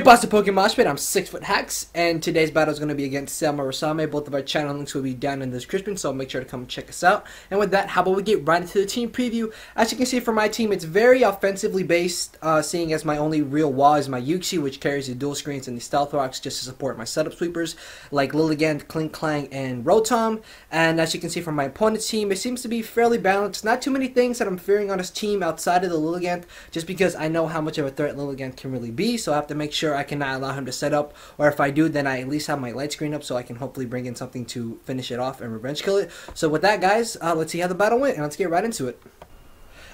Boss of PokeMoshPit, I'm 6ftHax, and today's battle is going to be against Zellmurasame. Both of our channel links will be down in the description, so make sure to come check us out. And with that, how about we get right into the team preview? As you can see for my team, it's very offensively based, seeing as my only real wall is my Uxie, which carries the dual screens and the Stealth Rocks just to support my setup sweepers, like Lilligant, Clink Clang, and Rotom. And as you can see from my opponent's team, it seems to be fairly balanced. Not too many things that I'm fearing on his team outside of the Lilligant, just because I know how much of a threat Lilligant can really be, so I have to make sure I cannot allow him to set up, or if I do, then I at least have my light screen up so I can hopefully bring in something to finish it off and revenge kill it. So with that, guys, let's see how the battle went, and let's get right into it.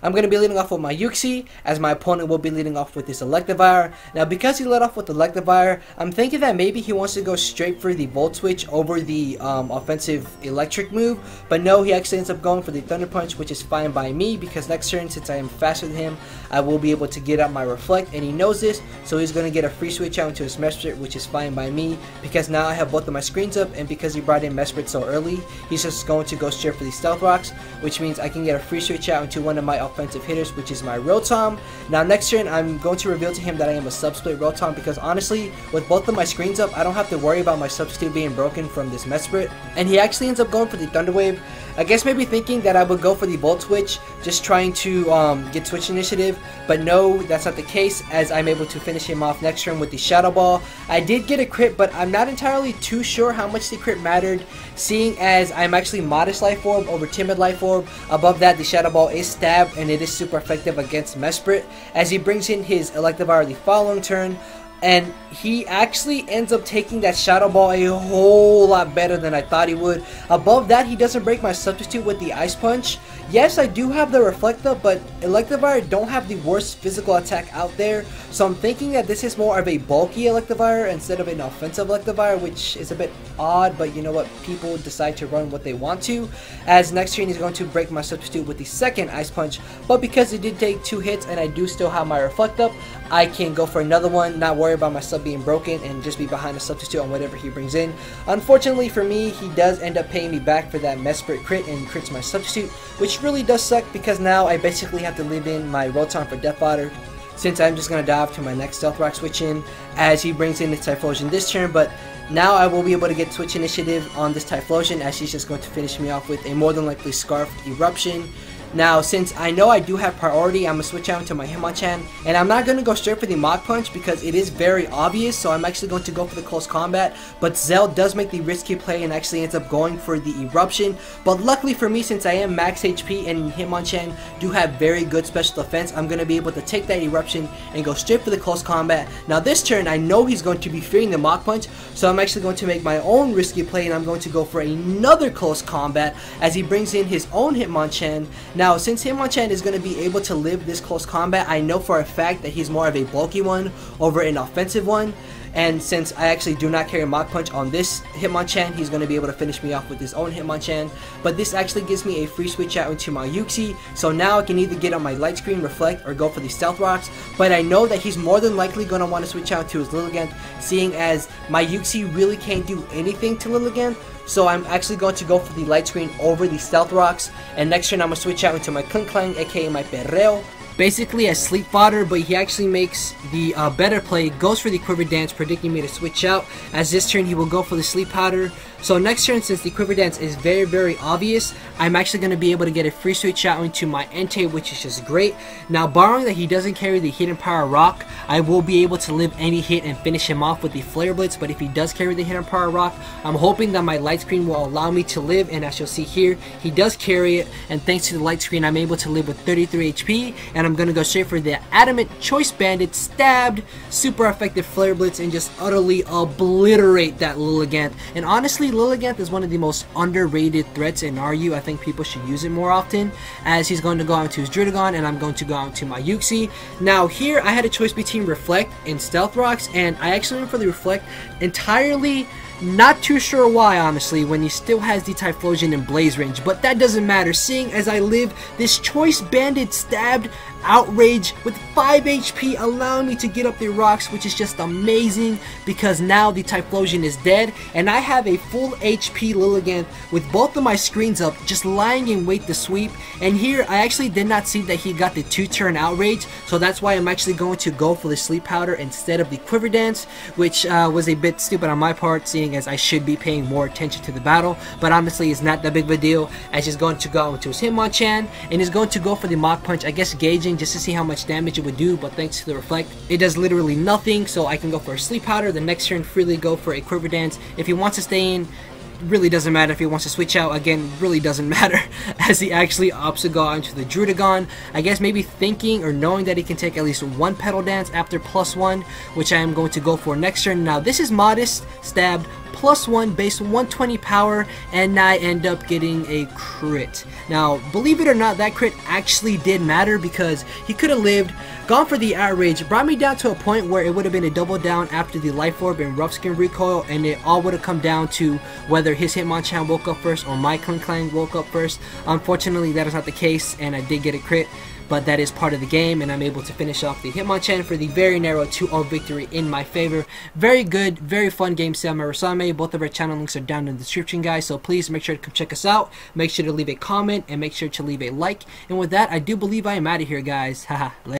I'm going to be leading off with my Uxie, as my opponent will be leading off with his Electivire. Now, because he led off with Electivire, I'm thinking that maybe he wants to go straight for the Volt Switch over the offensive Electric move, but no, he actually ends up going for the Thunder Punch, which is fine by me, because next turn, since I am faster than him, I will be able to get out my Reflect, and he knows this, so he's going to get a free switch out into his Mesprit, which is fine by me, because now I have both of my screens up, and because he brought in Mesprit so early, he's just going to go straight for the Stealth Rocks, which means I can get a free switch out into one of my offensive hitters, which is my Rotom. Now next turn, I'm going to reveal to him that I am a Subsplit Rotom, because honestly, with both of my screens up, I don't have to worry about my substitute being broken from this Mesprit. And he actually ends up going for the Thunder Wave. I guess maybe thinking that I would go for the Volt Switch, just trying to get Switch Initiative, but no, that's not the case, as I'm able to finish him off next turn with the Shadow Ball. I did get a crit, but I'm not entirely too sure how much the crit mattered, seeing as I'm actually Modest Life Orb over Timid Life Orb. Above that, the Shadow Ball is Stab, and it is super effective against Mesprit, as he brings in his Electivire the following turn. And he actually ends up taking that Shadow Ball a whole lot better than I thought he would. Above that, he doesn't break my substitute with the Ice Punch. Yes, I do have the Reflector, but Electivire don't have the worst physical attack out there. So I'm thinking that this is more of a bulky Electivire instead of an offensive Electivire, which is a bit odd, but you know what? People decide to run what they want to. As next turn, he's going to break my substitute with the second Ice Punch. But because it did take 2 hits and I do still have my Reflect up, I can go for another one, not worry about my sub being broken, and just be behind a substitute on whatever he brings in. Unfortunately for me, he does end up paying me back for that Mesprit crit and crits my substitute, which really does suck, because now I basically have to leave in my Rotom for Death Fodder, since I'm just going to dive to my next Stealth Rock switch in, as he brings in the Typhlosion this turn. But now I will be able to get Switch Initiative on this Typhlosion, as he's just going to finish me off with a more than likely Scarfed Eruption. Now, since I know I do have priority, I'm going to switch out into my Hitmonchan, and I'm not going to go straight for the Mach Punch because it is very obvious, so I'm actually going to go for the Close Combat, but Zell does make the risky play and actually ends up going for the Eruption. But luckily for me, since I am max HP and Hitmonchan do have very good special defense, I'm going to be able to take that Eruption and go straight for the Close Combat. Now this turn, I know he's going to be fearing the Mach Punch, so I'm actually going to make my own risky play, and I'm going to go for another Close Combat as he brings in his own Hitmonchan. Now, since Hitmonchan is going to be able to live this close combat, I know for a fact that he's more of a bulky one over an offensive one. And since I actually do not carry Mach Punch on this Hitmonchan, he's going to be able to finish me off with his own Hitmonchan. But this actually gives me a free switch out into my Uxie, so now I can either get on my Light Screen, Reflect, or go for the Stealth Rocks. But I know that he's more than likely going to want to switch out to his Lilligant, seeing as my Uxie really can't do anything to Lilligant. So I'm actually going to go for the Light Screen over the Stealth Rocks, and next turn I'm going to switch out into my Clink Clang, aka my Perreo, basically as sleep fodder. But he actually makes the better play, goes for the Quiver Dance, predicting me to switch out, as this turn he will go for the Sleep Powder. So next turn, since the Quiver Dance is very, very obvious, I'm actually going to be able to get a free switch out into my Entei, which is just great. Now, barring that he doesn't carry the Hidden Power Rock, I will be able to live any hit and finish him off with the Flare Blitz. But if he does carry the Hidden Power Rock, I'm hoping that my Light Screen will allow me to live, and as you'll see here, he does carry it, and thanks to the Light Screen, I'm able to live with 33 HP, and I'm going to go straight for the Adamant Choice Banded, Stabbed, super effective Flare Blitz, and just utterly obliterate that Lilligant. And honestly, Lilligant is one of the most underrated threats in RU. I think people should use it more often, as he's going to go out to his Druddigon, and I'm going to go out to my Uxie. Now here, I had a choice between Reflect and Stealth Rocks, and I actually went for the Reflect entirely Not too sure why, honestly, when he still has the Typhlosion in Blaze range, but that doesn't matter, seeing as I live this Choice Banded stabbed Outrage with 5 HP, allowing me to get up the rocks, which is just amazing because now the Typhlosion is dead and I have a full HP Lilligant with both of my screens up, just lying in wait to sweep. And here I actually did not see that he got the 2-turn Outrage, so that's why I'm actually going to go for the Sleep Powder instead of the Quiver Dance, which was a bit stupid on my part, seeing as I should be paying more attention to the battle, but honestly it's not that big of a deal, as he's going to go into his Hitmonchan and he's going to go for the Mach Punch, I guess gauging just to see how much damage it would do, but thanks to the Reflect, it does literally nothing, so I can go for a Sleep Powder, the next turn freely go for a Quiver Dance. If he wants to stay in, really doesn't matter. If he wants to switch out, again, really doesn't matter, as he actually opts to go into the Druddigon. I guess maybe thinking or knowing that he can take at least one Petal Dance after +1, which I am going to go for next turn. Now this is modest, stabbed, +1 base 120 power, and I end up getting a crit. Now believe it or not, that crit actually did matter because he could have lived, gone for the Outrage, brought me down to a point where it would have been a double down after the Life Orb and Rough Skin recoil, and it all would have come down to whether his Hitmonchan woke up first or my Klinklang woke up first. Unfortunately that is not the case and I did get a crit, but that is part of the game, and I'm able to finish off the Hitmonchan for the very narrow 2-0 victory in my favor. Very good, very fun game, Zellmurasame. Both of our channel links are down in the description, guys, so please make sure to come check us out. Make sure to leave a comment and make sure to leave a like. And with that, I do believe I am out of here, guys. Haha.